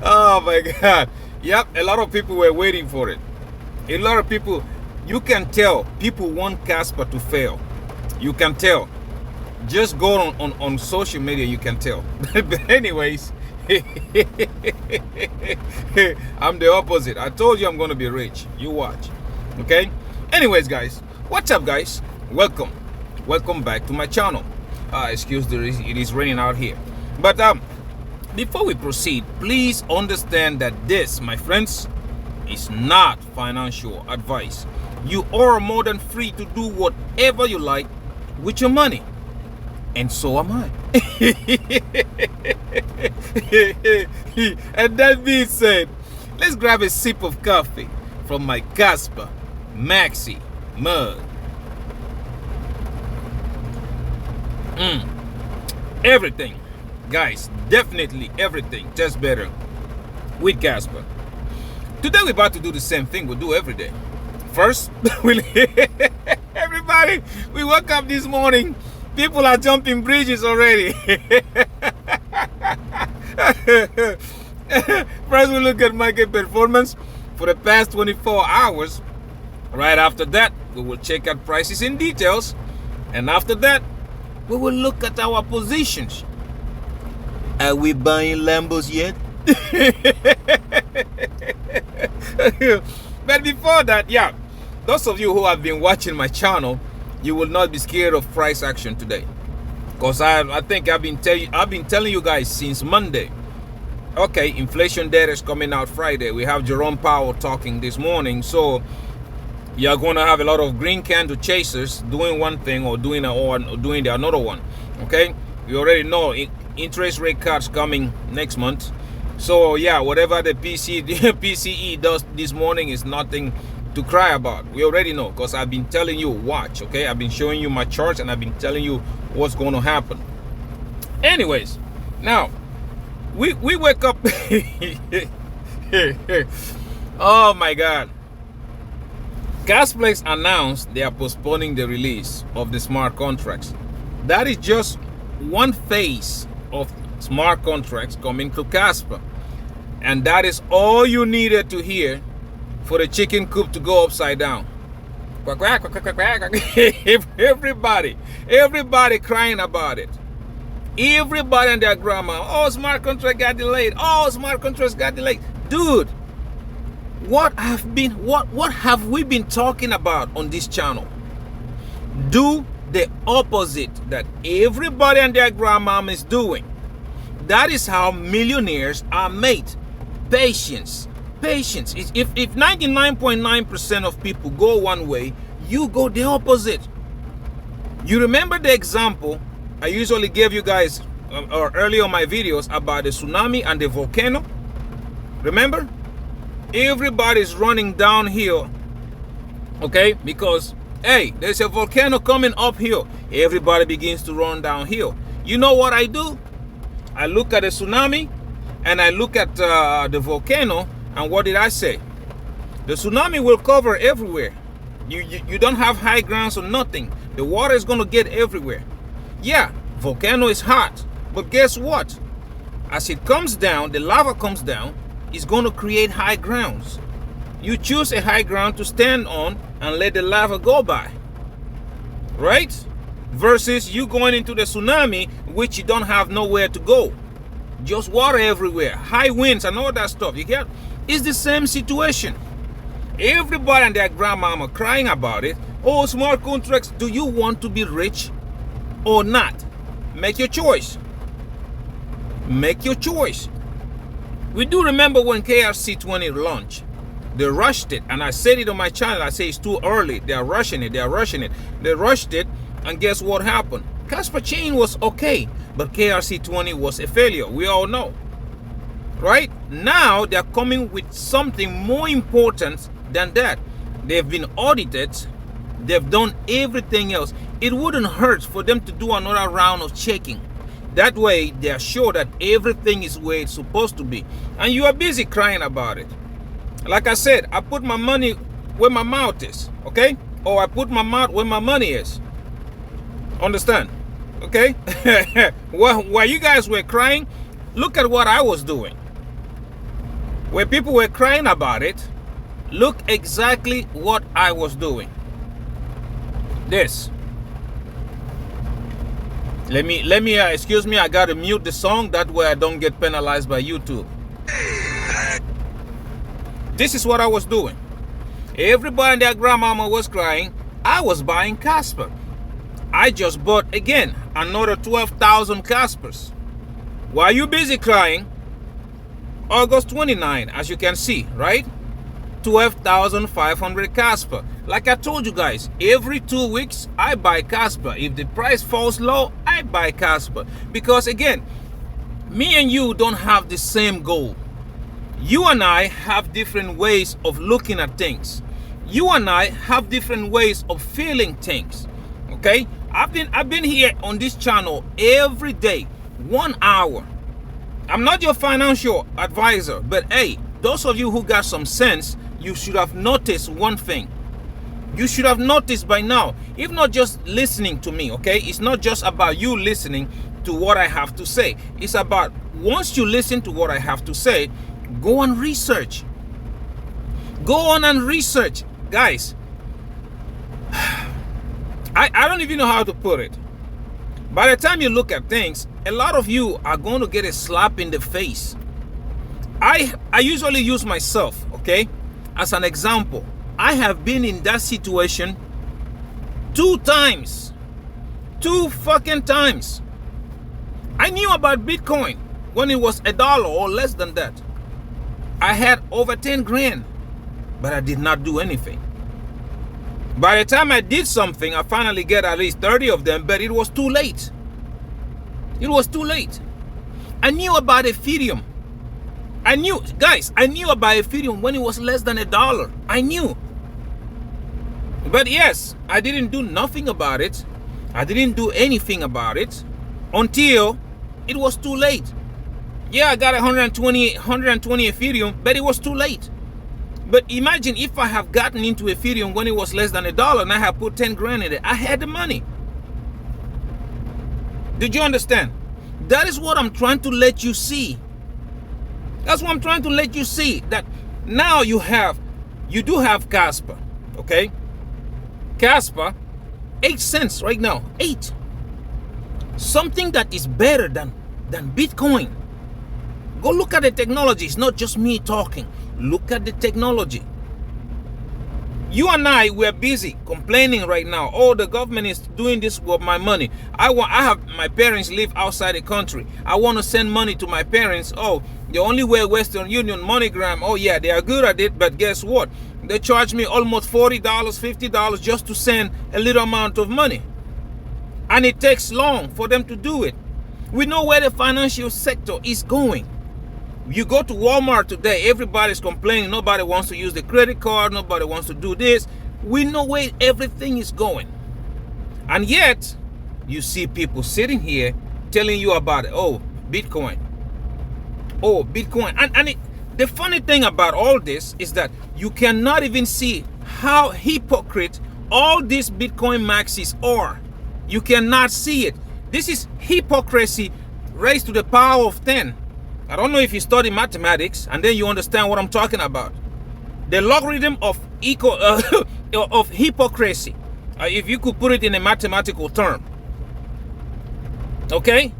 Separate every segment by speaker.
Speaker 1: Oh my God. Yep, a lot of people were waiting for it. A lot of people, you can tell people want Kaspa to fail. You can tell. Just go on social media, you can tell. But anyways, I'm the opposite. I told you I'm going to be rich. You watch. Okay? Anyways, guys, what's up, guys? Welcome back to my channel. Excuse the it is raining out here. But before we proceed, please understand that this, my friends, is not financial advice. You are more than free to do whatever you like with your money. And so am I. And that being said, let's grab a sip of coffee from my Kaspa Maxi mug. Everything, guys, definitely everything tastes better with Kaspa. Today we're about to do the same thing we do every day. First, everybody, we woke up this morning. People are jumping bridges already. First, we look at market performance for the past 24 hours. Right after that, we will check out prices in details. And after that, we will look at our positions. Are we buying Lambos yet? But before that, yeah, those of you who have been watching my channel, you will not be scared of price action today, because I think I've been telling you guys since Monday. Okay, inflation data is coming out Friday. We have Jerome Powell talking this morning, so you're going to have a lot of green candle chasers doing one thing or doing the another one. Okay, you already know interest rate cuts coming next month. So yeah, whatever the PCE does this morning is nothing to cry about. We already know, because I've been telling you, watch. Okay, I've been showing you my charts and I've been telling you what's going to happen. Anyways, now we wake up. Oh my God. Kaspa announced they are postponing the release of the smart contracts. That is just one phase of smart contracts coming to Kaspa. And that is all you needed to hear for the chicken coop to go upside down. Everybody crying about it. Everybody and their grandma. Oh, smart contract got delayed. Oh, smart contracts got delayed. Dude, what have we been talking about on this channel? Do the opposite that everybody and their grandmom is doing. That is how millionaires are made. Patience. If 99.9% of people go one way, you go the opposite. You remember the example I usually gave you guys earlier on my videos about the tsunami and the volcano? Remember? Everybody's running downhill, okay? Because, hey, there's a volcano coming uphill. Everybody begins to run downhill. You know what I do? I look at the tsunami and I look at the volcano, and what did I say? The tsunami will cover everywhere. You don't have high grounds or nothing. The water is going to get everywhere. Yeah, volcano is hot, but guess what? As it comes down, the lava comes down, it's going to create high grounds. You choose a high ground to stand on and let the lava go by, right? Versus you going into the tsunami, which you don't have nowhere to go. Just water everywhere, high winds and all that stuff. You get? It's the same situation. Everybody and their grandmama crying about it. Oh, smart contracts. Do you want to be rich or not? Make your choice. Make your choice. We do remember when KRC20 launched. They rushed it, and I said it on my channel. I say it's too early. They are rushing it. They rushed it, and guess what happened? Kaspa chain was okay, but KRC20 was a failure. We all know. Right? Now they're coming with something more important than that. They've been audited. They've done everything else. It wouldn't hurt for them to do another round of checking. That way, they are sure that everything is where it's supposed to be. And you are busy crying about it. Like I said, I put my money where my mouth is, okay? Or I put my mouth where my money is. Understand? Okay? While you guys were crying, Look at what I was doing. Where people were crying about it, look exactly what I was doing. This. Let me excuse me, I gotta mute the song, that way I don't get penalized by YouTube. This is what I was doing. Everybody and their grandmama was crying. I was buying Kaspa. I just bought, again, another 12,000 Kaspas. While you busy crying, August 29, as you can see, right? 12,500 Kaspa. Like I told you guys, every 2 weeks, I buy Kaspa. If the price falls low, I buy Kaspa. Because again, me and you don't have the same goal. You and I have different ways of looking at things. You and I have different ways of feeling things. Okay? I've been here on this channel every day, 1 hour. I'm not your financial advisor, but hey, those of you who got some sense, you should have noticed one thing. You should have noticed by now, if not just listening to me, okay? It's not just about you listening to what I have to say. It's about once you listen to what I have to say, go and research. Go on and research. Guys, I don't even know how to put it. By the time you look at things, a lot of you are going to get a slap in the face. I usually use myself, okay, as an example. I have been in that situation 2 times. 2 fucking times. I knew about Bitcoin when it was $1 or less than that. I had over 10 grand, but I did not do anything. By the time I did something, I finally get at least 30 of them, but it was too late. It was too late. I knew about Ethereum. I knew about Ethereum when it was less than $1. I knew. But yes, I didn't do nothing about it. I didn't do anything about it until it was too late. Yeah, I got 120 Ethereum, but it was too late. But imagine if I have gotten into Ethereum when it was less than $1 and I have put 10 grand in it. I had the money. Did you understand? That is what I'm trying to let you see. That's what I'm trying to let you see. That now you do have Kaspa, okay? Kaspa, 8 cents right now, 8. Something that is better than Bitcoin. Go look at the technology. It's not just me talking. Look at the technology. You and I, we're busy complaining right now. Oh, the government is doing this with my money. I have my parents live outside the country. I want to send money to my parents. Oh, the only way Western Union, MoneyGram, oh yeah, they are good at it, but guess what? They charge me almost $40, $50 just to send a little amount of money. And it takes long for them to do it. We know where the financial sector is going. You go to Walmart today, everybody's complaining. Nobody wants to use the credit card. Nobody wants to do this. We know where everything is going. And yet, you see people sitting here telling you about it. Oh, Bitcoin. Oh, Bitcoin. And the funny thing about all this is that you cannot even see how hypocrite all these Bitcoin maxis are. You cannot see it. This is hypocrisy raised to the power of 10. I don't know if you study mathematics and then you understand what I'm talking about. The logarithm of hypocrisy, if you could put it in a mathematical term. Okay?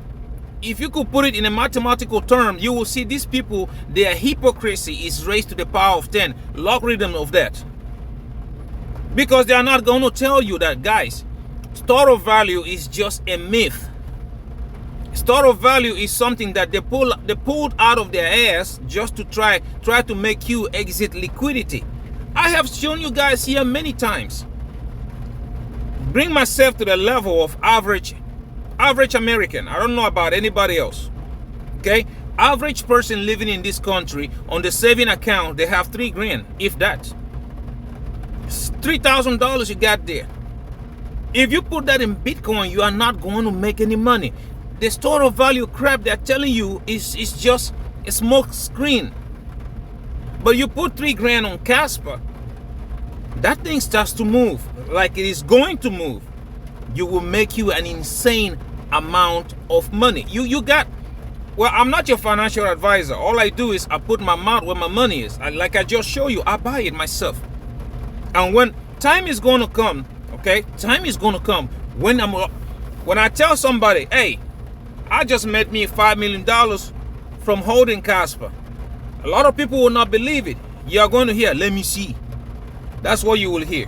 Speaker 1: If you could put it in a mathematical term, you will see these people, their hypocrisy is raised to the power of 10. Logarithm of that. Because they are not going to tell you that, guys, store of value is just a myth. Store of value is something that they pulled out of their ass just to try to make you exit liquidity. I have shown you guys here many times. Bring myself to the level of average American. I don't know about anybody else. Okay? Average person living in this country, on the saving account, they have 3 grand, if that. $3,000 you got there. If you put that in Bitcoin, you are not going to make any money. The store of value crap they're telling you is just a smoke screen. But you put 3 grand on Kaspa, that thing starts to move like it is going to move. You will make you an insane amount of money. You got Well, I'm not your financial advisor. All I do is I put my mouth where my money is. Like I just show you, I buy it myself. And when time is going to come, okay, time is going to come when I tell somebody, hey, I just made me $5 million from holding Kaspa. A lot of people will not believe it. You are going to hear, let me see. That's what you will hear.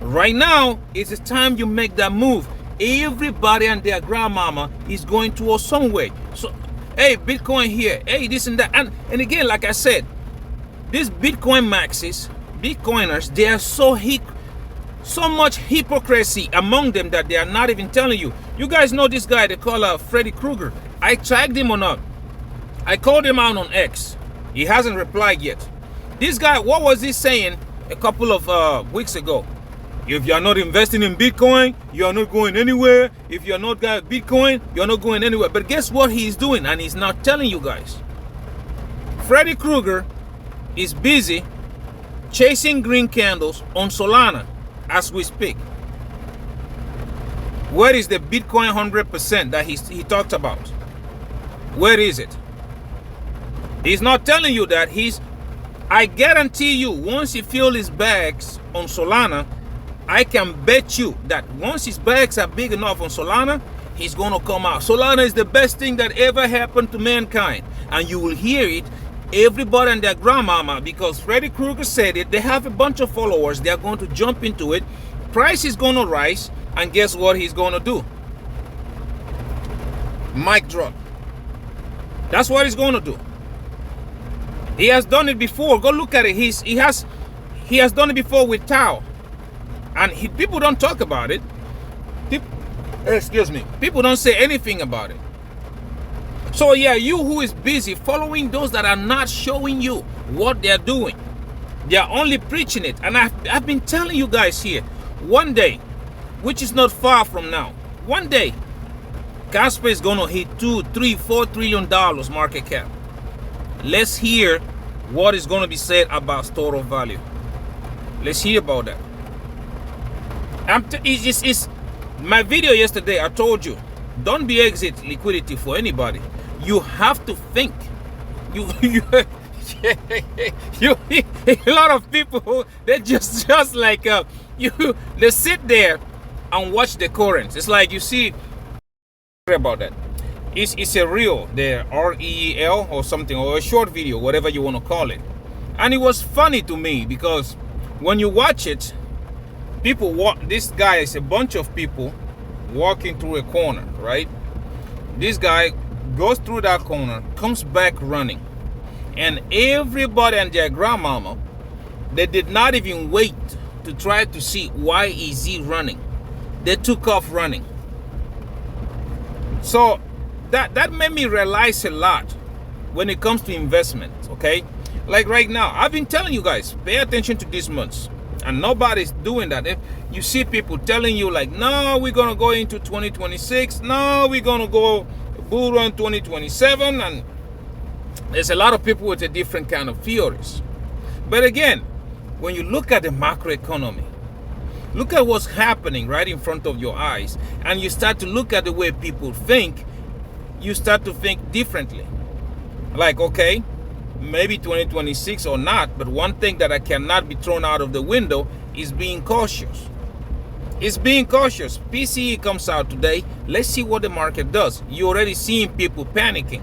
Speaker 1: Right now, it's the time you make that move. Everybody and their grandmama is going towards somewhere. So, hey, Bitcoin here, hey, this and that. And again, like I said, these Bitcoin maxis, Bitcoiners, they are so much hypocrisy among them that they are not even telling you. You guys know this guy they call Freddy Krueger. I tagged him on I called him out on X. He hasn't replied yet. This guy, what was he saying a couple of weeks ago? If you are not investing in Bitcoin, you are not going anywhere. If you are not got Bitcoin, you are not going anywhere. But guess what he's doing? And he's not telling you guys. Freddy Krueger is busy chasing green candles on Solana as we speak. Where is the Bitcoin 100% that he talked about? Where is it? He's not telling you that. I guarantee you, once he fills his bags on Solana, I can bet you that once his bags are big enough on Solana, he's going to come out. Solana is the best thing that ever happened to mankind. And you will hear it, everybody and their grandmama, because Freddy Krueger said it. They have a bunch of followers. They are going to jump into it. Price is going to rise. And guess what he's going to do? Mic drop. That's what he's going to do. He has done it before. Go look at it. He has done it before with Tao. And people don't talk about it. People don't say anything about it. So yeah, you who is busy following those that are not showing you what they're doing. They are only preaching it. And I've been telling you guys here, one day, which is not far from now, one day, Kaspa is going to hit $2, $3, $4 trillion market cap. Let's hear what is going to be said about store of value. Let's hear about that. It's my video yesterday. I told you, don't be exit liquidity for anybody. You have to think. A lot of people, they just like they sit there and watch the currents. It's like you see about that. It's a reel, the REL or something, or a short video, whatever you want to call it. And it was funny to me because when you watch it, this guy is a bunch of people walking through a corner, right? This guy goes through that corner, comes back running, and everybody and their grandmama, they did not even wait to try to see why is he running. They took off running. So that made me realize a lot when it comes to investment, okay? Like right now, I've been telling you guys, pay attention to these months. And nobody's doing that. If you see people telling you like, no, we're going to go into 2026. No, we're going to go bull run 2027. And there's a lot of people with a different kind of theories. But again, when you look at the macroeconomy, look at what's happening right in front of your eyes, and you start to look at the way people think, you start to think differently. Like, okay, maybe 2026 or not, but one thing that I cannot be thrown out of the window is being cautious. It's being cautious. PCE comes out today. Let's see what the market does. You're already seeing people panicking.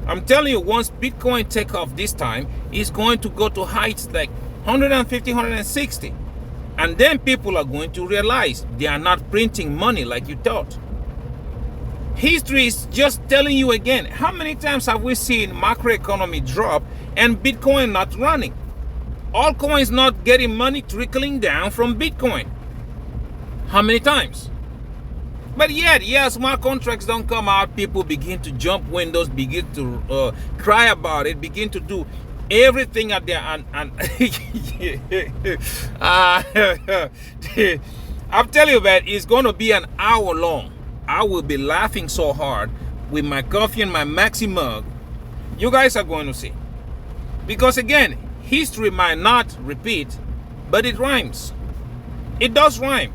Speaker 1: I'm telling you, once Bitcoin take off this time, it's going to go to heights like 150, 160. And then people are going to realize they are not printing money like you thought. History is just telling you again, how many times have we seen macroeconomy drop and Bitcoin not running? All coins not getting money trickling down from Bitcoin. How many times? But yet, yeah, smart contracts don't come out. People begin to jump windows, begin to cry about it, begin to do everything at their and I'm telling you that it's going to be an hour long. I will be laughing so hard with my coffee and my maxi mug. You guys are going to see. Because again, history might not repeat, but it rhymes. It does rhyme.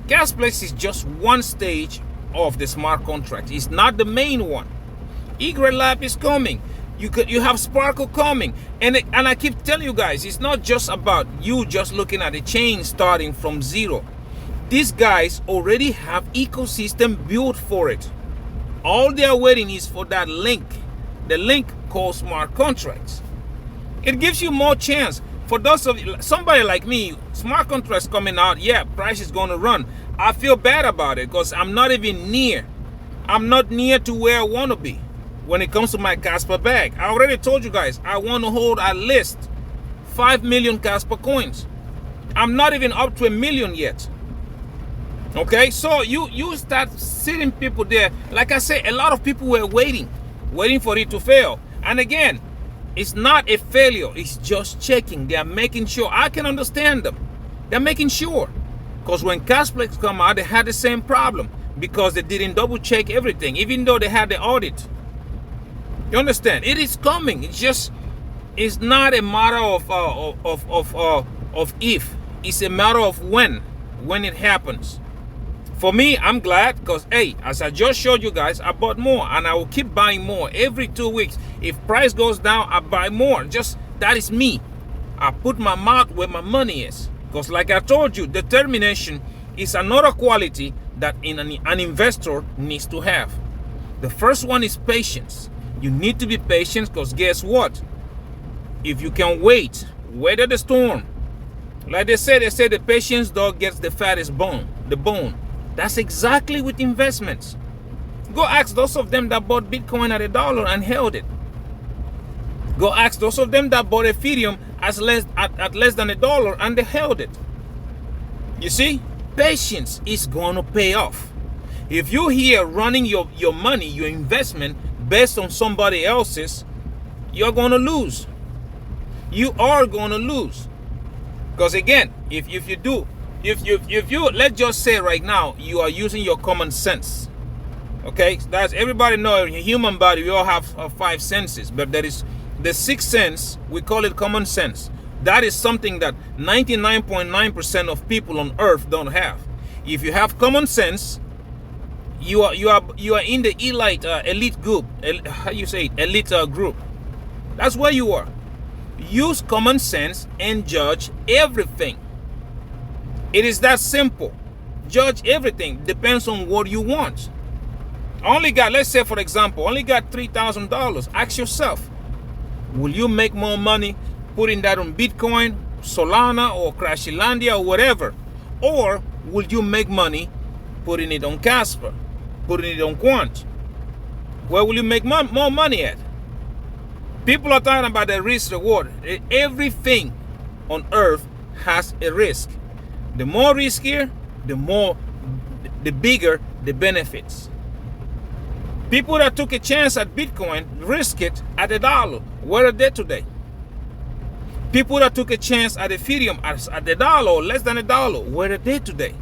Speaker 1: Kaspa is just one stage of the smart contract. It's not the main one. Egret Lab is coming. You have Sparkle coming. And I keep telling you guys, it's not just about you just looking at the chain starting from zero. These guys already have ecosystem built for it. All they are waiting is for that link. The link called smart contracts. It gives you more chance. For those of you, somebody like me, smart contracts coming out, yeah, price is going to run. I feel bad about it because I'm not even near. I'm not near to where I want to be when it comes to my Kaspa bag. I already told you guys, I want to hold at least 5 million Kaspa coins. I'm not even up to 1 million yet. Okay, so you start sitting people there. Like I said, a lot of people were waiting for it to fail. And again, it's not a failure. It's just checking. They are making sure. I can understand them. They're making sure. Because when Kaspa come out, they had the same problem because they didn't double check everything, even though they had the audit. You understand? It is coming. It's not a matter of if. It's a matter of when it happens. For me, I'm glad because, hey, as I just showed you guys, I bought more and I will keep buying more every 2 weeks. If price goes down, I buy more. Just that is me. I put my mouth where my money is. Because like I told you, determination is another quality that an investor needs to have. The first one is patience. You need to be patient because guess what? If you can wait, weather the storm. Like they say the patience dog gets the fattest bone, the bone. That's exactly with investments. Go ask those of them that bought Bitcoin at $1 and held it. Go ask those of them that bought Ethereum at less than $1 and they held it. You see, patience is going to pay off. If you're here running your money, your investment based on somebody else's, you're going to lose. You are going to lose. Because again, if you let's just say right now you are using your common sense. Okay, that's everybody know in your human body we all have 5 senses, but there is the 6th sense, we call it common sense. That is something that 99.9% of people on earth don't have. If you have common sense, you are in the elite group. How you say it? Elite group. That's where you are. Use common sense and judge everything. It is that simple. Judge everything. Depends on what you want. Only got, let's say for example, only got $3,000. Ask yourself, will you make more money putting that on Bitcoin, Solana, or Crashilandia, or whatever? Or will you make money putting it on Kaspa, putting it on Quant? Where will you make more money at? People are talking about the risk reward. Everything on earth has a risk. The more riskier, the bigger the benefits. People that took a chance at Bitcoin risk it at $1. Where are they today? People that took a chance at Ethereum at $1 or less than $1, where are they today?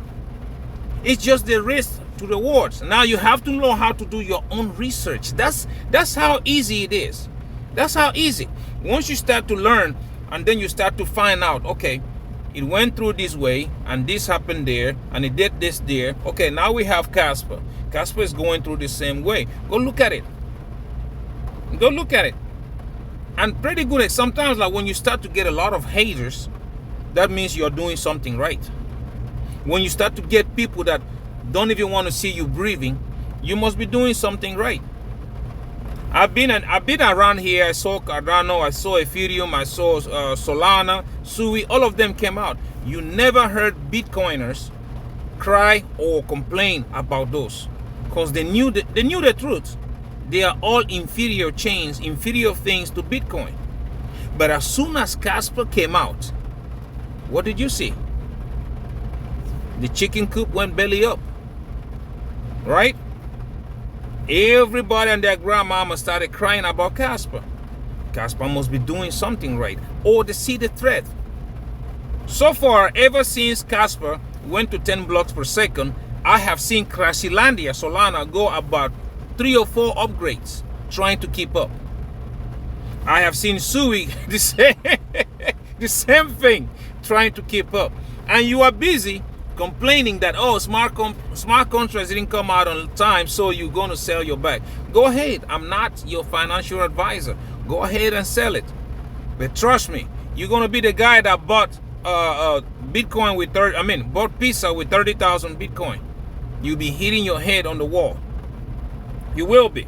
Speaker 1: It's just the risk to rewards. Now you have to know how to do your own research. That's how easy it is. That's how easy. Once you start to learn and then you start to find out, okay, it went through this way and this happened there and it did this there. Okay, now we have Kaspa. Kaspa is going through the same way. Go look at it. Go look at it. And pretty good. Sometimes like when you start to get a lot of haters, that means you're doing something right. When you start to get people that don't even want to see you breathing, you must be doing something right. I've been around here. I saw Cardano, I saw Ethereum, I saw Solana, Sui. All of them came out. You never heard Bitcoiners cry or complain about those, because they knew the truth. They are all inferior chains, inferior things to Bitcoin. But as soon as Kaspa came out, what did you see? The chicken coop went belly up, right? Everybody and their grandmama started crying about Kaspa. Kaspa must be doing something right, or they see the threat. So far, ever since Kaspa went to 10 blocks per second, I have seen Crashilandia, Solana, go about 3 or 4 upgrades trying to keep up. I have seen Sui the same thing, trying to keep up. And you are busy complaining that, oh, smart contracts didn't come out on time, so you're going to sell your bag. Go ahead. I'm not your financial advisor. Go ahead and sell it. But trust me, you're going to be the guy that bought Bitcoin with bought pizza with 30,000 Bitcoin. You'll be hitting your head on the wall. You will be.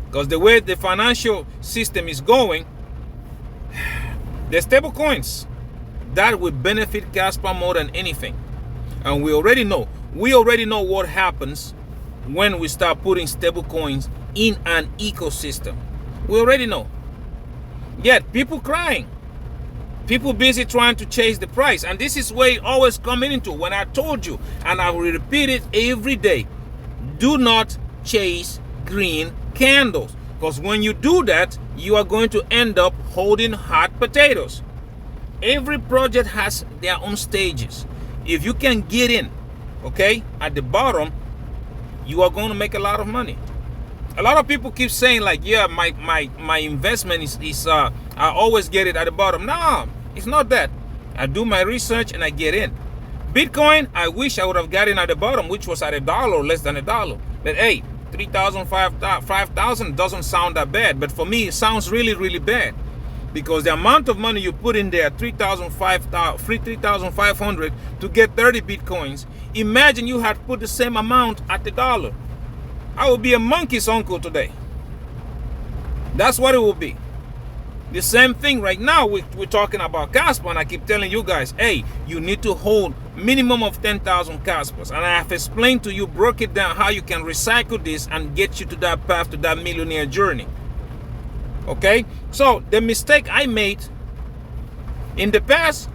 Speaker 1: Because the way the financial system is going, the stable coins, that will benefit Kaspa more than anything. And we already know what happens when we start putting stable coins in an ecosystem. We already know. Yet people crying. People busy trying to chase the price. And this is where it always coming into. When I told you, and I will repeat it every day, do not chase green candles. Because when you do that, you are going to end up holding hot potatoes. Every project has their own stages. If you can get in, okay, at the bottom, you are going to make a lot of money. A lot of people keep saying like, yeah, my investment is I always get it at the bottom. No, it's not that. I do my research and I get in. Bitcoin, I wish I would have gotten at the bottom, which was at $1 or less than $1. But hey, 3,000, 5,000 doesn't sound that bad. But for me, it sounds really, really bad. Because the amount of money you put in there, 3,500 to get 30 Bitcoins. Imagine you had put the same amount at $1. I would be a monkey's uncle today. That's what it will be. The same thing right now, we're talking about Kaspa, and I keep telling you guys, hey, you need to hold minimum of 10,000 Kaspas. And I have explained to you, broke it down, how you can recycle this and get you to that path, to that millionaire journey. Okay? So, the mistake I made in the past,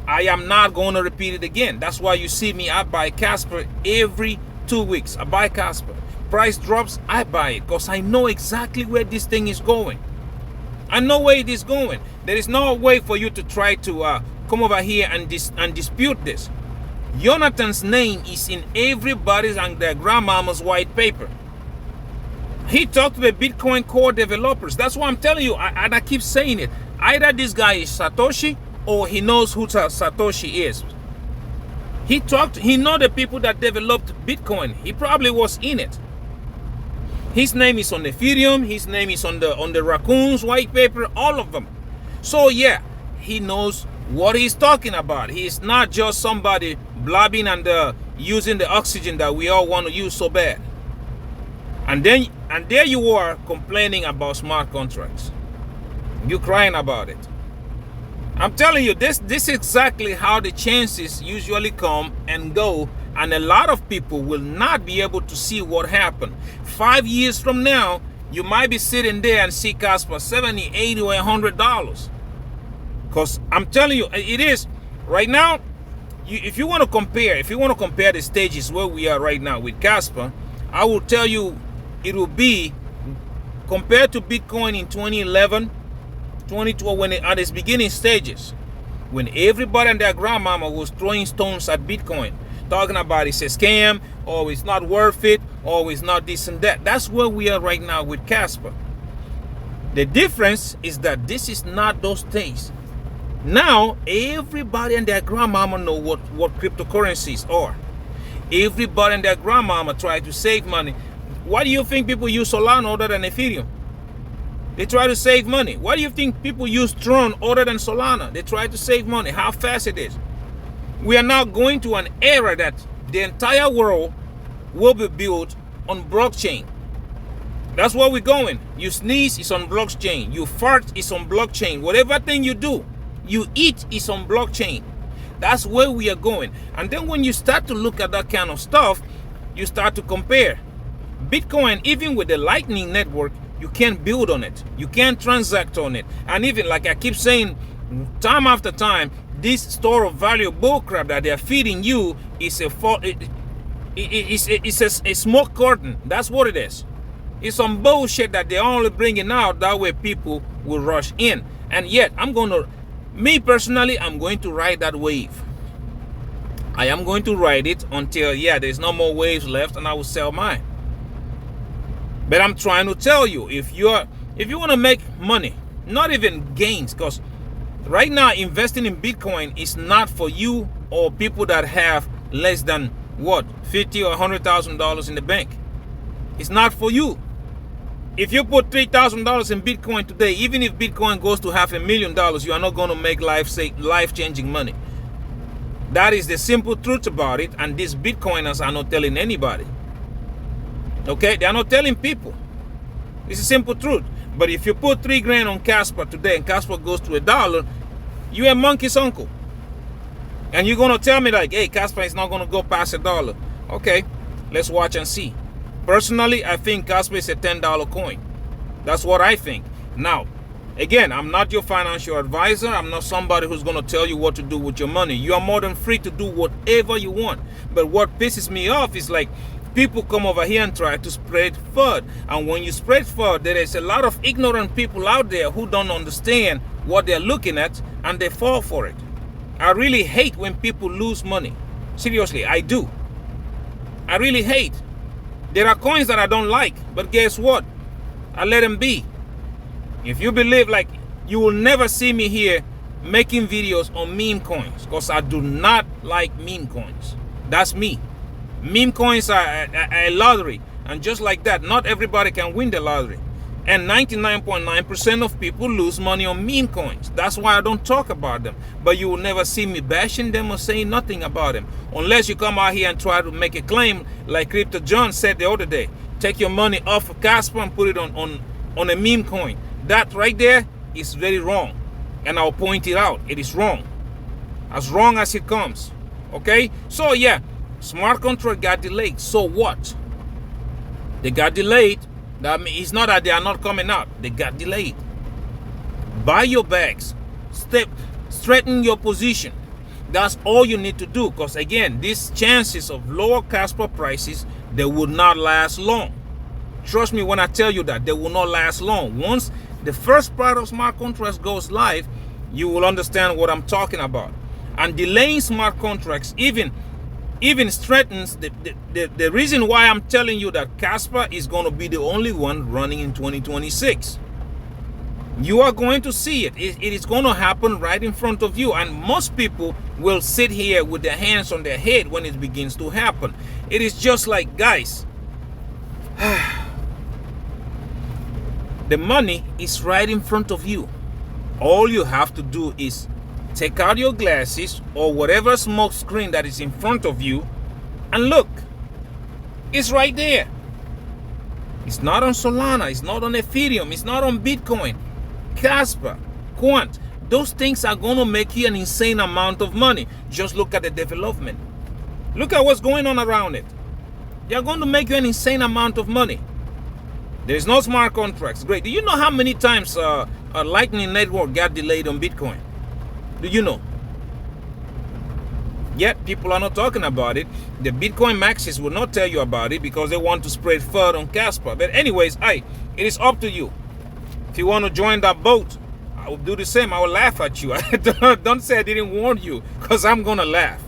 Speaker 1: I am not going to repeat it again. That's why you see me, I buy Kaspa every 2 weeks. I buy Kaspa. Price drops, I buy it because I know exactly where this thing is going. I know where it is going. There is no way for you to try to come over here and dispute this. Jonathan's name is in everybody's and their grandmama's white paper. He talked to the Bitcoin core developers. That's why I'm telling you, and I keep saying it. Either this guy is Satoshi or he knows who Satoshi is. He know the people that developed Bitcoin. He probably was in it. His name is on Ethereum. His name is on the Raccoons white paper. All of them. So yeah, he knows what he's talking about. He's not just somebody blabbing and using the oxygen that we all want to use so bad. And there you are complaining about smart contracts. You crying about it. I'm telling you, this is exactly how the chances usually come and go, and a lot of people will not be able to see what happened. 5 years from now, you might be sitting there and see Kaspa $70, $80, or $100. Because I'm telling you, it is right now. If you want to compare the stages where we are right now with Kaspa, I will tell you it will be compared to Bitcoin in 2011. 2012, when at its beginning stages, when everybody and their grandmama was throwing stones at Bitcoin, talking about it's a scam, or it's not worth it, or it's not this and that. That's where we are right now with Kaspa. The difference is that this is not those days. Now, everybody and their grandmama know what cryptocurrencies are. Everybody and their grandmama try to save money. Why do you think people use Solana other than Ethereum? They try to save money. Why do you think people use Tron other than Solana? They try to save money. How fast it is. We are now going to an era that the entire world will be built on blockchain. That's where we're going. You sneeze, it's on blockchain. You fart, it's on blockchain. Whatever thing you do, you eat, is on blockchain. That's where we are going. And then when you start to look at that kind of stuff, you start to compare. Bitcoin, even with the Lightning Network, you can't build on it. You can't transact on it. And even like I keep saying time after time, this store of value bullcrap that they're feeding you is a smoke curtain. That's what it is. It's some bullshit that they're only bringing out. That way people will rush in. And yet, me personally, I'm going to ride that wave. I am going to ride it until, there's no more waves left and I will sell mine. But I'm trying to tell you, if you want to make money, not even gains, because right now investing in Bitcoin is not for you or people that have less than what, $50 or $100,000 in the bank. It's not for you. If you put $3,000 in Bitcoin today, even if Bitcoin goes to $500,000, you are not going to make life-changing money. That is the simple truth about it, and these Bitcoiners are not telling anybody. Okay, they are not telling people. It's a simple truth. But if you put $3,000 on Kaspa today and Kaspa goes to $1, you're a monkey's uncle. And you're gonna tell me like, hey, Kaspa is not gonna go past $1. Okay, let's watch and see. Personally, I think Kaspa is a $10 coin. That's what I think. Now, again, I'm not your financial advisor. I'm not somebody who's gonna tell you what to do with your money. You are more than free to do whatever you want. But what pisses me off is like, people come over here and try to spread FUD. And when you spread FUD, there is a lot of ignorant people out there who don't understand what they're looking at, and they fall for it. I really hate when people lose money. Seriously, I do. I really hate. There are coins that I don't like, but guess what? I let them be. If you believe, like, you will never see me here making videos on meme coins, because I do not like meme coins. That's me. Meme coins are a lottery, and just like that, not everybody can win the lottery. And 99.9% of people lose money on meme coins. That's why I don't talk about them. But you will never see me bashing them or saying nothing about them, unless you come out here and try to make a claim like Crypto John said the other day. Take your money off of Kaspa and put it on a meme coin. That right there is very wrong, and I'll point it out. It is wrong, as wrong as it comes. Okay, so yeah, smart contract got delayed. So what? They got delayed. That means it's not that they are not coming out. They got delayed. Buy your bags. Straighten your position. That's all you need to do. Because again, these chances of lower Kaspa prices, they will not last long. Trust me when I tell you that they will not last long. Once the first part of smart contracts goes live, you will understand what I'm talking about. And delaying smart contracts even strengthens the reason why I'm telling you that Kaspa is going to be the only one running in 2026. You are going to see it. It is going to happen right in front of you, and most people will sit here with their hands on their head when it begins to happen. It is just like, guys, the money is right in front of you. All you have to do is take out your glasses or whatever smoke screen that is in front of you and look. It's right there. It's not on Solana. It's not on Ethereum. It's not on Bitcoin. Kaspa, Quant. Those things are going to make you an insane amount of money. Just look at the development. Look at what's going on around it. They're going to make you an insane amount of money. There's no smart contracts. Great. Do you know how many times a Lightning Network got delayed on Bitcoin? Do you know? Yet people are not talking about it. The Bitcoin maxis will not tell you about it because they want to spread FUD on Kaspa. But anyways, it is up to you. If you want to join that boat, I will do the same. I will laugh at you. Don't say I didn't warn you, because I'm gonna laugh.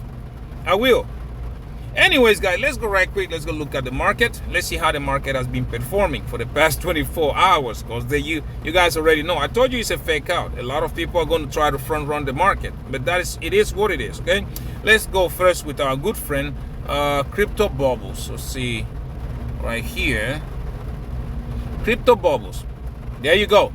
Speaker 1: I will. Anyways, guys, let's go right quick. Let's go look at the market. Let's see how the market has been performing for the past 24 hours. Because you guys already know. I told you it's a fake out. A lot of people are going to try to front run the market, but it is what it is. Okay, let's go first with our good friend Crypto Bubbles. Let's see right here. Crypto Bubbles. There you go.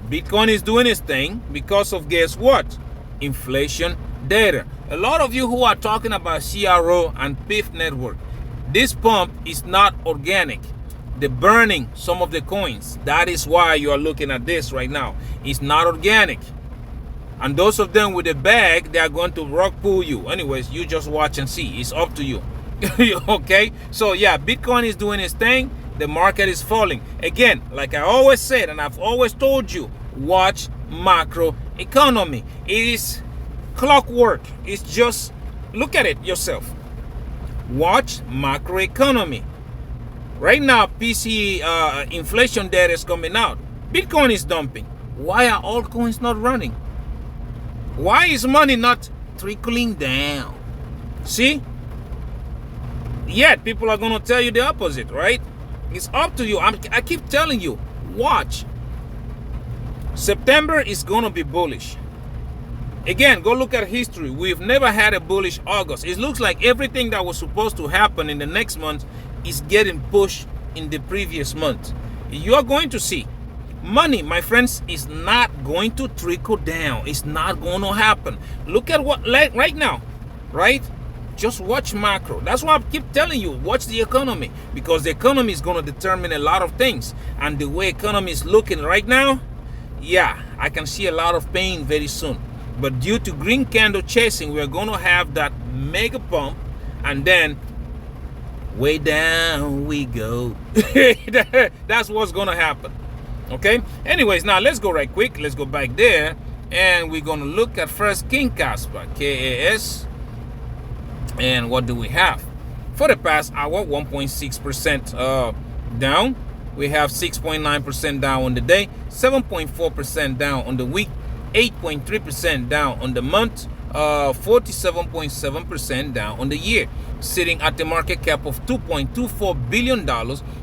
Speaker 1: Bitcoin is doing its thing because of, guess what? Inflation data. A lot of you who are talking about CRO and PIF network, this pump is not organic. They're burning some of the coins. That is why you are looking at this right now. It's not organic. And those of them with a bag, they are going to rug pull you. Anyways, you just watch and see. It's up to you. Okay? So yeah, Bitcoin is doing its thing. The market is falling. Again, like I always said, and I've always told you, watch macro economy. It is clockwork. It's just, look at it yourself. Watch macroeconomy. Right now, PCE inflation data is coming out. Bitcoin is dumping. Why are altcoins not running? Why is money not trickling down? See? Yet people are going to tell you the opposite, right? It's up to you. I keep telling you, watch. September is going to be bullish. Again, go look at history. We've never had a bullish August. It looks like everything that was supposed to happen in the next month is getting pushed in the previous month. You're going to see money, my friends, is not going to trickle down. It's not going to happen. Look at what right now, right? Just watch macro. That's why I keep telling you, watch the economy, because the economy is going to determine a lot of things. And the way economy is looking right now, yeah, I can see a lot of pain very soon. But due to green candle chasing, we're going to have that mega pump, and then way down we go. That's what's going to happen. Okay. Anyways, now let's go right quick. Let's go back there, and we're going to look at first King Kaspa, KAS. And what do we have? For the past hour, 1.6% down. We have 6.9% down on the day, 7.4% down on the week, 8.3% down on the month, 47.7% down on the year, sitting at the market cap of $2.24 billion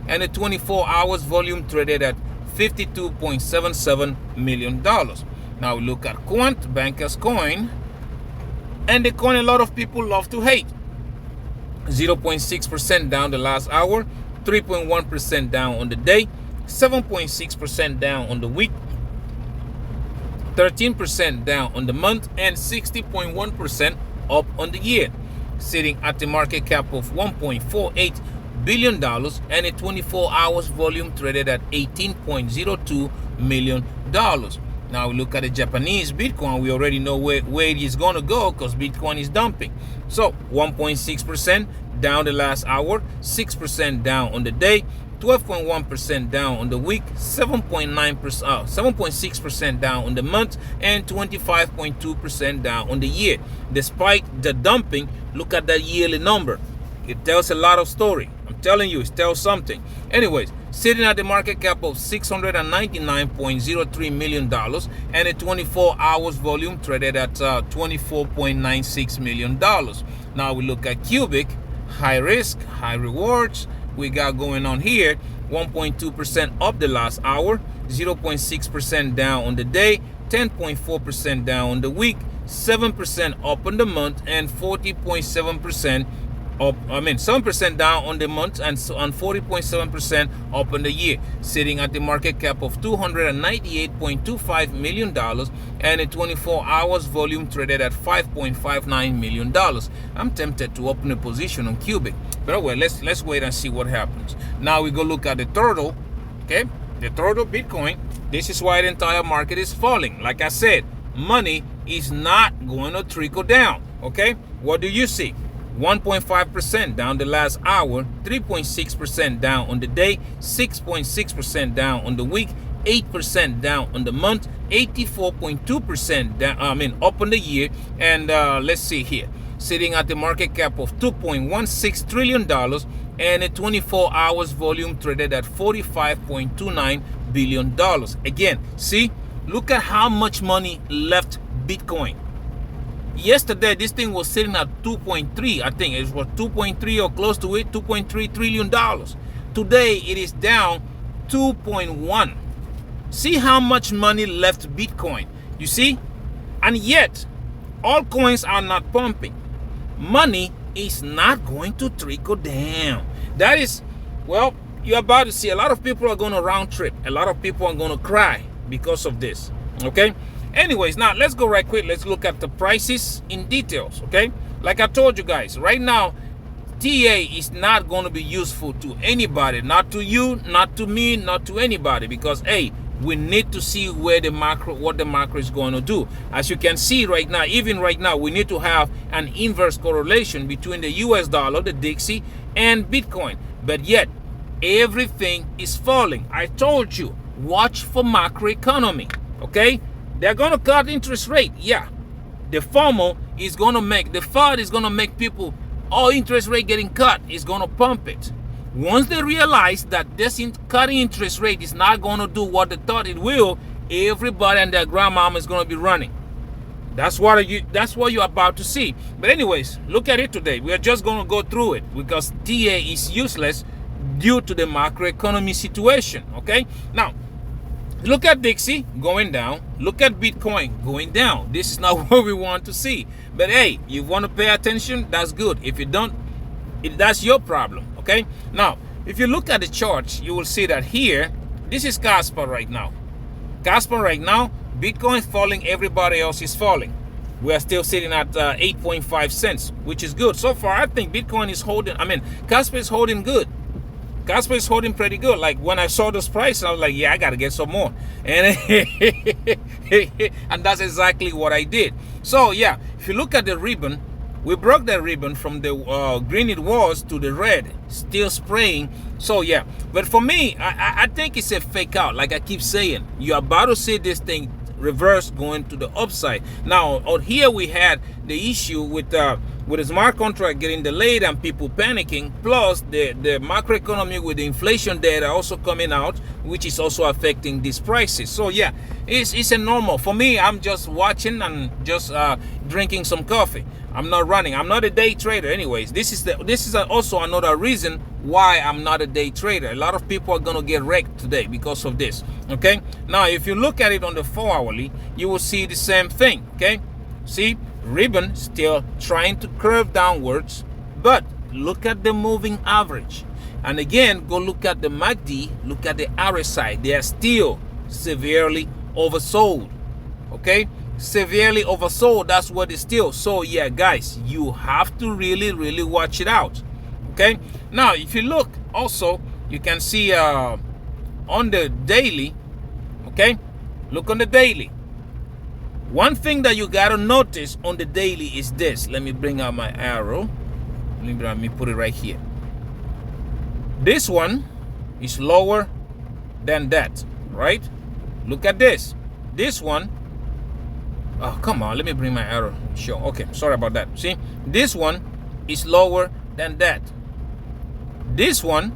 Speaker 1: and a 24 hours volume traded at $52.77 million. Now we look at Quant, Banker's Coin, and the coin a lot of people love to hate. 0.6% down the last hour, 3.1% down on the day, 7.6% down on the week, 13% down on the month, and 60.1% up on the year, sitting at the market cap of $1.48 billion and a 24 hours volume traded at $18.02 million. Now we look at the Japanese Bitcoin. We already know where it is going to go, because Bitcoin is dumping. So 1.6% down the last hour, 6% down on the day, 12.1% down on the week, 7.6% down on the month, and 25.2% down on the year. Despite the dumping, look at that yearly number. It tells a lot of story. I'm telling you, it tells something. Anyways, sitting at the market cap of $699.03 million and a 24 hours volume traded at $24.96 million. Now we look at Cubic, high risk, high rewards. We got going on here, 1.2% up the last hour, 0.6% down on the day, 10.4% down on the week, 7% up on the month, and 40.7% up, 7% down on the month, and 40.7% up on the year, sitting at the market cap of $298.25 million and a 24 hours volume traded at $5.59 million. I'm tempted to open a position on Cubic, but well, let's wait and see what happens. Now we go look at the turtle. Okay, the turtle Bitcoin. This is why the entire market is falling. Like I said, money is not going to trickle down. Okay, what do you see? 1.5% down the last hour, 3.6% down on the day, 6.6% down on the week, 8% down on the month, 84.2% down, up on the year. And let's see here, sitting at the market cap of $2.16 trillion and a 24 hours volume traded at $45.29 billion. Again, see, look at how much money left Bitcoin. Yesterday, this thing was sitting at 2.3. I think it was 2.3 or close to it, $2.3 trillion. Today, it is down 2.1. See how much money left Bitcoin. You see? And yet, all coins are not pumping. Money is not going to trickle down. That is, well, you're about to see a lot of people are going to round trip. A lot of people are going to cry because of this. Okay? Anyways, now let's go right quick. Let's look at the prices in details. Okay? Like I told you guys, right now, TA is not going to be useful to anybody. Not to you, not to me, not to anybody. Because, hey, we need to see where the macro, what the macro is going to do. As you can see right now, even right now, we need to have an inverse correlation between the US dollar, the Dixie, and Bitcoin. But yet, everything is falling. I told you, watch for macroeconomy. Okay? They're going to cut interest rate. Yeah. The FOMO is going to make, the FUD is going to make people, interest rate getting cut is going to pump it. Once they realize that this cutting interest rate is not going to do what they thought it will, everybody and their grandmama is going to be running. That's what you're about to see. But anyways, look at it today. We are just going to go through it because TA is useless due to the macroeconomy situation. Okay? Now, Look at Dixie going down. Look at Bitcoin going down. This is not what we want to see. But hey, you want to pay attention, that's good. If you don't, that's your problem, okay? Now, if you look at the charts, you will see that here, this is Kaspa right now. Kaspa right now, Bitcoin is falling, everybody else is falling. We are still sitting at 8.5 cents, which is good. So far, I think Bitcoin is holding, Kaspa is holding good. Kaspa is holding pretty good. Like when I saw this price, I was like, yeah, I got to get some more. And, and that's exactly what I did. So yeah, if you look at the ribbon, we broke the ribbon from the green it was to the red, still spraying. So yeah, but for me, I think it's a fake out. Like I keep saying, you're about to see this thing reverse going to the upside. Now out here we had the issue with the smart contract getting delayed and people panicking, plus the macroeconomy with the inflation data also coming out, which is also affecting these prices. So yeah, it's a normal. For me, I'm just watching and just drinking some coffee. I'm not running. I'm not a day trader anyways. This is also another reason why I'm not a day trader. A lot of people are gonna get wrecked today because of this. Okay, now if you look at it on the 4-hourly, you will see the same thing. Okay, see ribbon still trying to curve downwards, but look at the moving average. And again, go look at the MACD, look at the RSI. They are still severely oversold. Okay, severely oversold. That's what it's still. So yeah, guys, you have to really watch it out. Okay, now if you look also, you can see on the daily. Okay, look on the daily. One thing that you gotta notice on the daily is this. Let me bring out my arrow. Let me put it right here. This one is lower than that, right? Look at this. This one, oh come on, let me bring my arrow. Sure, okay, sorry about that. See, this one is lower than that. This one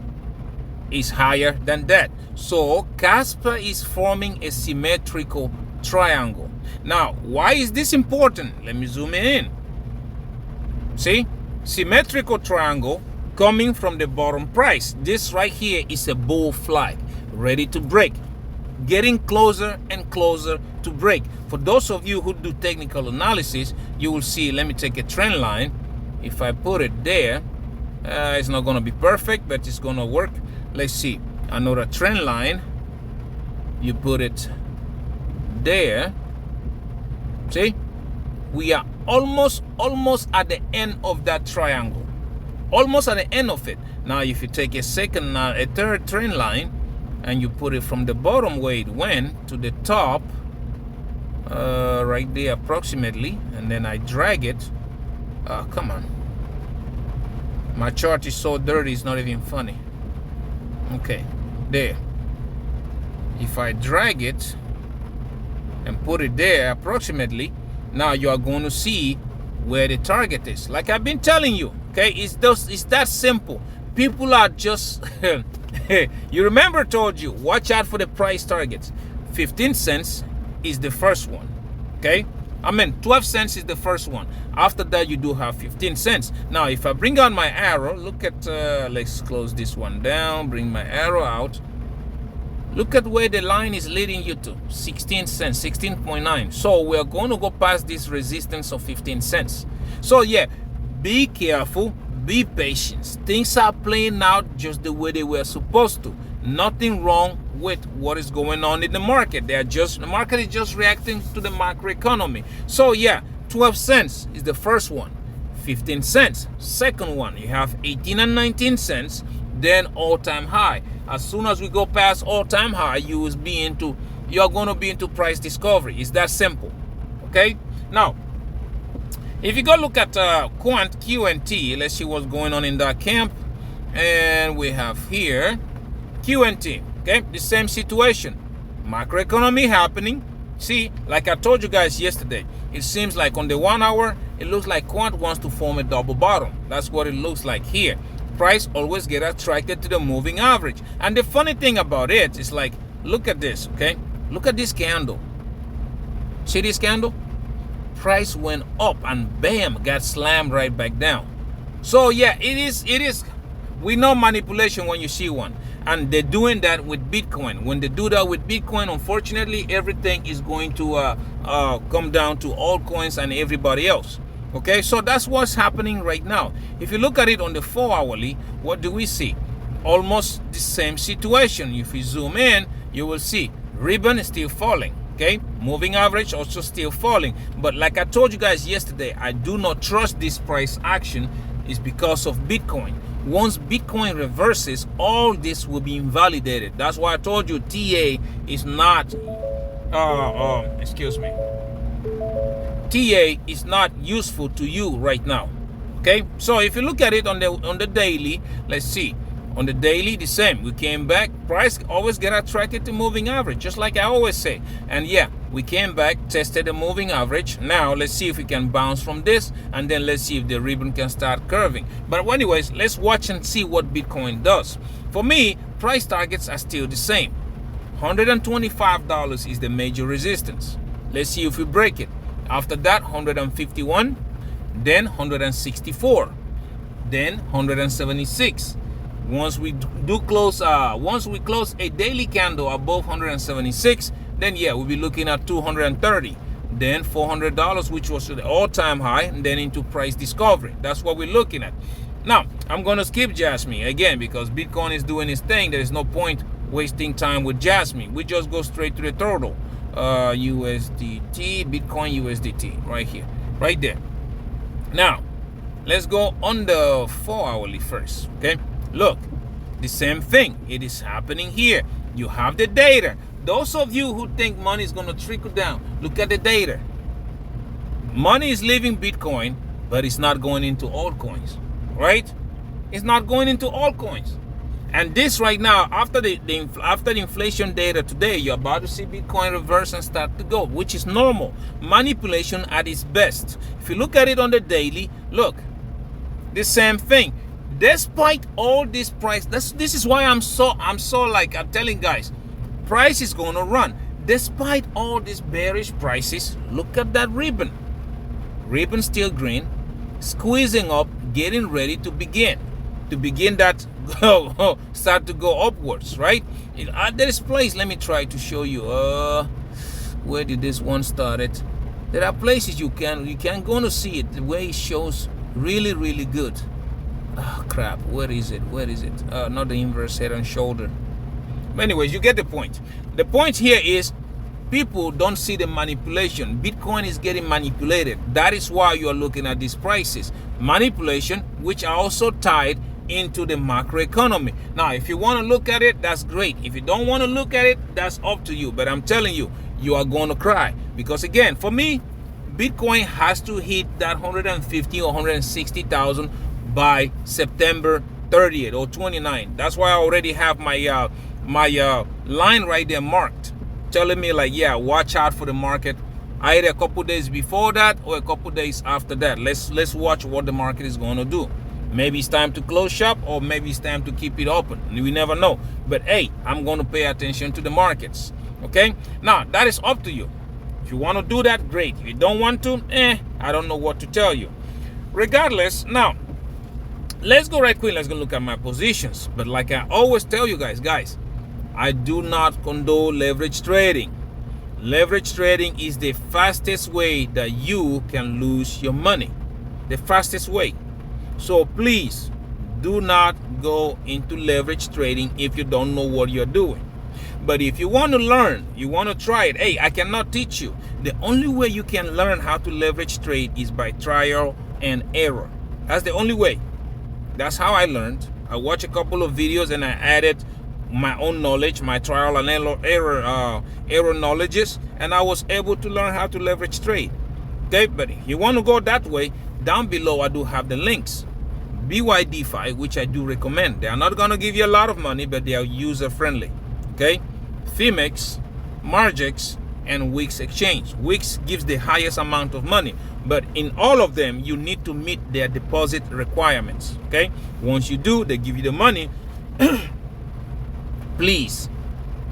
Speaker 1: is higher than that. So Kaspa is forming a symmetrical triangle. Now, why is this important? Let me zoom in. See, symmetrical triangle coming from the bottom price. This right here is a bull flag, ready to break, getting closer and closer to break. For those of you who do technical analysis, you will see, let me take a trend line. If I put it there, it's not going to be perfect, but it's going to work. Let's see, another trend line. You put it there. See, we are almost at the end of that triangle, almost at the end of it. Now if you take a third trend line and you put it from the bottom where it went to the top, right there approximately, and then I drag it, come on, my chart is so dirty it's not even funny. Okay, there, if I drag it and put it there approximately, now you are going to see where the target is. Like I've been telling you, okay, it's that simple. People are just you remember I told you, watch out for the price targets. 15 cents is the first one. Okay, 12 cents is the first one. After that you do have 15 cents. Now if I bring on my arrow, look at let's close this one down, bring my arrow out. Look at where the line is leading you to, 16 cents, 16.9. So we're going to go past this resistance of 15 cents. So yeah, be careful, be patient. Things are playing out just the way they were supposed to. Nothing wrong with what is going on in the market. The market is just reacting to the macroeconomy. So yeah, 12 cents is the first one. 15 cents, second one. You have 18 and 19 cents, then all-time high. As soon as we go past all-time high, you're going to be into price discovery. It's that simple. Okay? Now, if you go look at Quant QNT, let's see what's going on in that camp. And we have here QNT. Okay? The same situation. Macroeconomy happening. See, like I told you guys yesterday, it seems like on the 1 hour, it looks like Quant wants to form a double bottom. That's what it looks like here. Price always get attracted to the moving average. And the funny thing about it is, like, look at this, okay? Look at this candle. See this candle? Price went up and bam, got slammed right back down. So yeah, it is we know manipulation when you see one. And they're doing that with Bitcoin. When they do that with Bitcoin, unfortunately, everything is going to come down to altcoins and everybody else. Okay, so that's what's happening right now. If you look at it on the 4 hourly, what do we see? Almost the same situation. If you zoom in, you will see ribbon is still falling. Okay, moving average also still falling. But like I told you guys yesterday, I do not trust this price action is because of Bitcoin. Once Bitcoin reverses, all this will be invalidated. That's why I told you TA is not excuse me, TA is not useful to you right now. Okay, so if you look at it on the daily, let's see. On the daily, the same. We came back. Price always get attracted to moving average, just like I always say. And yeah, we came back, tested the moving average. Now let's see if we can bounce from this, and then let's see if the ribbon can start curving. But anyways, let's watch and see what Bitcoin does. For me, price targets are still the same. $125 is the major resistance. Let's see if we break it. After that, 151, then 164, then 176. Once we close a daily candle above 176, then yeah, we'll be looking at 230, then $400, which was the all-time high, and then into price discovery. That's what we're looking at. Now, I'm gonna skip Jasmine again because Bitcoin is doing its thing. There is no point wasting time with Jasmine. We just go straight to the turtle. USDT, Bitcoin USDT, right here, right there. Now, let's go on the 4 hourly first, okay? Look, the same thing. It is happening here. You have the data. Those of you who think money is going to trickle down, look at the data. Money is leaving Bitcoin, but it's not going into altcoins, right? It's not going into altcoins. And this right now, after the inflation data today, you're about to see Bitcoin reverse and start to go, which is normal. Manipulation at its best. If you look at it on the daily, look, the same thing. Despite all this price, this is why I'm so like I'm telling guys, price is going to run. Despite all these bearish prices, look at that ribbon. Ribbon still green, squeezing up, getting ready to begin that start to go upwards, right? At this place, let me try to show you. Where did this one started? There are places you can go to see it. The way it shows really good. Oh crap, where is it? Not the inverse head and shoulder. But anyways, you get the point. The point here is people don't see the manipulation. Bitcoin is getting manipulated. That is why you are looking at these prices. Manipulation, which are also tied into the macroeconomy. Now, if you want to look at it, that's great. If you don't want to look at it, that's up to you. But I'm telling you, you are going to cry. Because again, for me, Bitcoin has to hit that 150 or 160,000 by September 30th or 29th. That's why I already have my line right there marked, telling me like, yeah, watch out for the market either a couple days before that or a couple days after that. Let's watch what the market is going to do. Maybe it's time to close shop, or maybe it's time to keep it open. We never know. But hey, I'm going to pay attention to the markets. Okay, now that is up to you. If you want to do that, great. If you don't want to, I don't know what to tell you. Regardless, now let's go right quick. Let's go look at my positions. But like I always tell you guys, I do not condone leverage trading. Leverage trading is the fastest way that you can lose your money. The fastest way. So please do not go into leverage trading if you don't know what you're doing. But if you want to learn, you want to try it, hey, I cannot teach you. The only way you can learn how to leverage trade is by trial and error. That's the only way. That's how I learned. I watched a couple of videos and I added my own knowledge, my trial and error knowledges, and I was able to learn how to leverage trade. Okay, but if you want to go that way, down below I do have the links. Bydfi, which I do recommend. They are not going to give you a lot of money, but they are user friendly. Okay, Phemex, Margex, and Wix exchange. Wix gives the highest amount of money, but in all of them you need to meet their deposit requirements. Okay, once you do, they give you the money. Please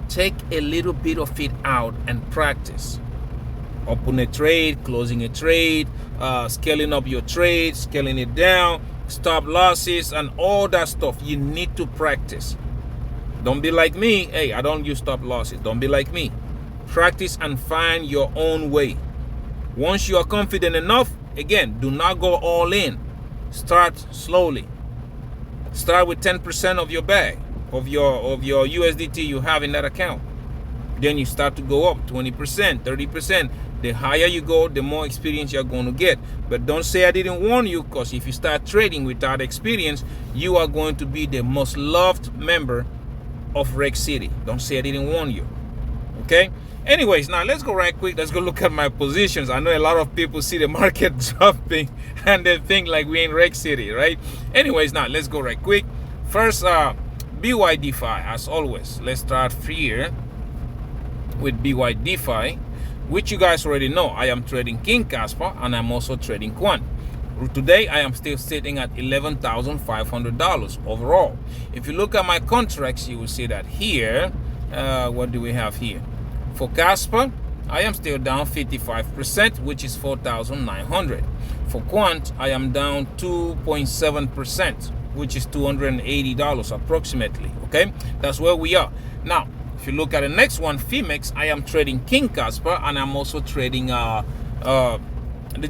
Speaker 1: take a little bit of it out and practice. Open a trade, closing a trade, scaling up your trade, scaling it down, stop losses, and all that stuff. You need to practice. Don't be like me. Hey, I don't use stop losses. Don't be like me. Practice and find your own way. Once you are confident enough, again, do not go all in. Start slowly. Start with 10% of your bag, of your USDT you have in that account. Then you start to go up 20%, 30%. The higher you go, the more experience you're going to get. But don't say I didn't warn you, because if you start trading without experience, you are going to be the most loved member of Rex City. Don't say I didn't warn you. Okay? Anyways, now let's go right quick. Let's go look at my positions. I know a lot of people see the market dropping and they think like we in Rex City, right? Anyways, now let's go right quick. First, Bydfi, as always. Let's start here with Bydfi, which you guys already know. I am trading King Kaspa and I'm also trading Quant. Today, I am still sitting at $11,500 overall. If you look at my contracts, you will see that here, what do we have here? For Kaspa, I am still down 55%, which is 4,900. For Quant, I am down 2.7%, which is $280 approximately, okay? That's where we are. Now, if you look at the next one, Phemex, I am trading King Kaspa and I'm also trading the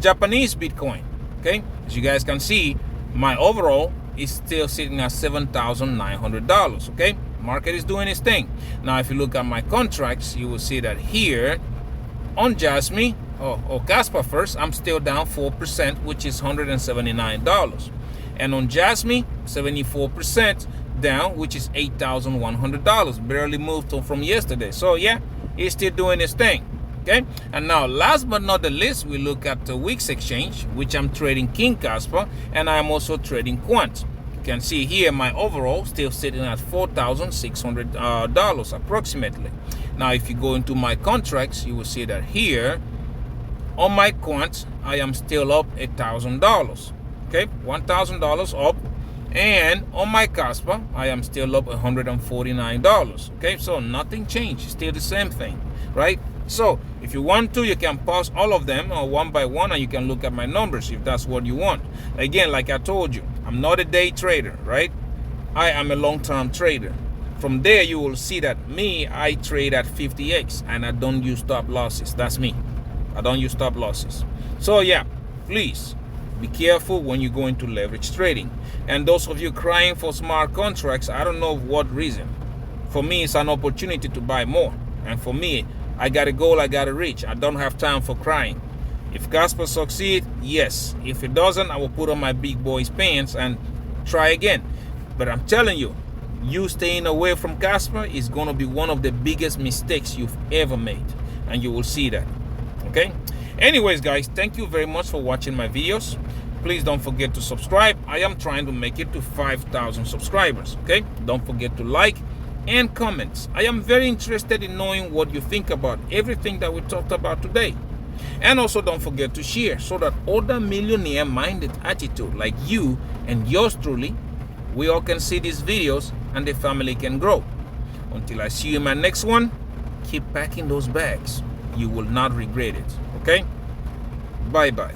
Speaker 1: Japanese Bitcoin. Okay, as you guys can see, my overall is still sitting at $7,900. Okay, market is doing its thing. Now, if you look at my contracts, you will see that here on Jasmine or Kaspa first, I'm still down 4%, which is $179, and on Jasmine, 74% down, which is $8,100. Barely moved from yesterday. So yeah, it's still doing its thing. Okay, and now last but not the least, we look at the Wix exchange, which I'm trading King Kaspa and I'm also trading Quant. You can see here my overall still sitting at $4,600 approximately. Now, if you go into my contracts, you will see that here on my Quant, I am still up $1,000. Okay, $1,000 up. And on my Kaspa, I am still up $149. Okay, so nothing changed, still the same thing, right? So if you want to, you can pause all of them one by one and you can look at my numbers if that's what you want. Again, like I told you, I'm not a day trader, right? I am a long-term trader. From there, you will see that I trade at 50x and I don't use stop losses. That's me. I don't use stop losses. So yeah, please be careful when you go into leverage trading. And those of you crying for smart contracts, I don't know what reason. For me, it's an opportunity to buy more. And for me, I got a goal I got to reach. I don't have time for crying. If Kaspa succeeds, yes. If it doesn't, I will put on my big boy's pants and try again. But I'm telling you, you staying away from Kaspa is going to be one of the biggest mistakes you've ever made. And you will see that. Okay? Anyways, guys, thank you very much for watching my videos. Please don't forget to subscribe. I am trying to make it to 5,000 subscribers. Okay? Don't forget to like and comments. I am very interested in knowing what you think about everything that we talked about today. And also don't forget to share so that other millionaire-minded attitude like you and yours truly, we all can see these videos and the family can grow. Until I see you in my next one, keep packing those bags. You will not regret it. Okay? Bye-bye.